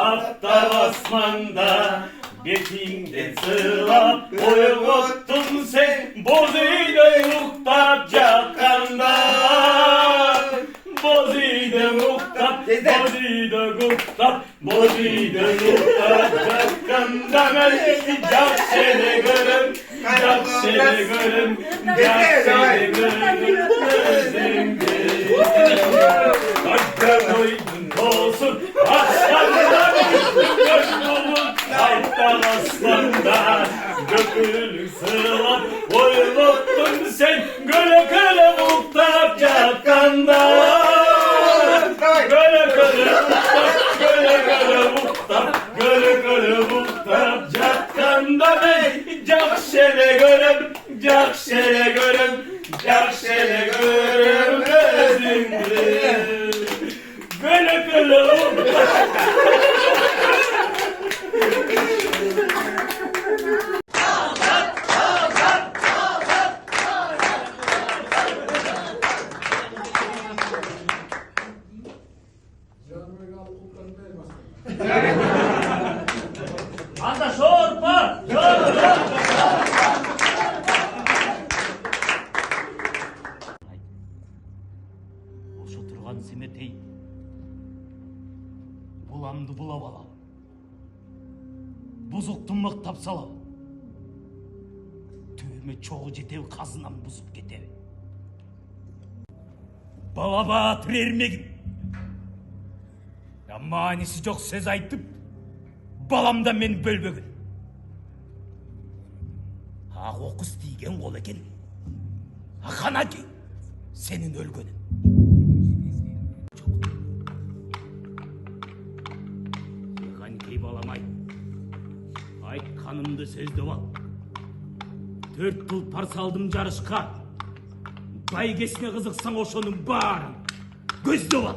aptal asmanda betinden sığlap uyuttun sen bozuydu muhtap çakanda. Bozuydu muhtap, bozuydu muhtap, bozuydu muhtap çakanda. Ben çok seni görüm, çok seni görüm, çok seni görüm gözümde. Kalpte boydun olsun aslanlar, gönlümün kalpten aslanda. Gökülü sığlar uyuttun sen göle göle muhtap çakanda. Göle göle muhtap, göle göle muhtap, göle göle muhtap çakanda. Ben çok seni görüm, çok seni görüm, çok seni görüm gözümde. Göle göle muhtap. Anda şorpa, şorpa. Oşo turgan Simetey bulamdı bulab alam. Buzuktun mıktap salam. Tüyüme çoğu jetev kazından buzup ketev. Baba batır ermegin. Ya manisi çok söz aytıp balamdan meni bölbөгün. Ha kokuz tiygen kol eken. Ha kana ki senin ölgönün. Yakan balamay. Ay kanımdı sözdü al. 4 yıl par saldım jarışka. Baygесine kızıksan oşonun bарын. Көзді ал.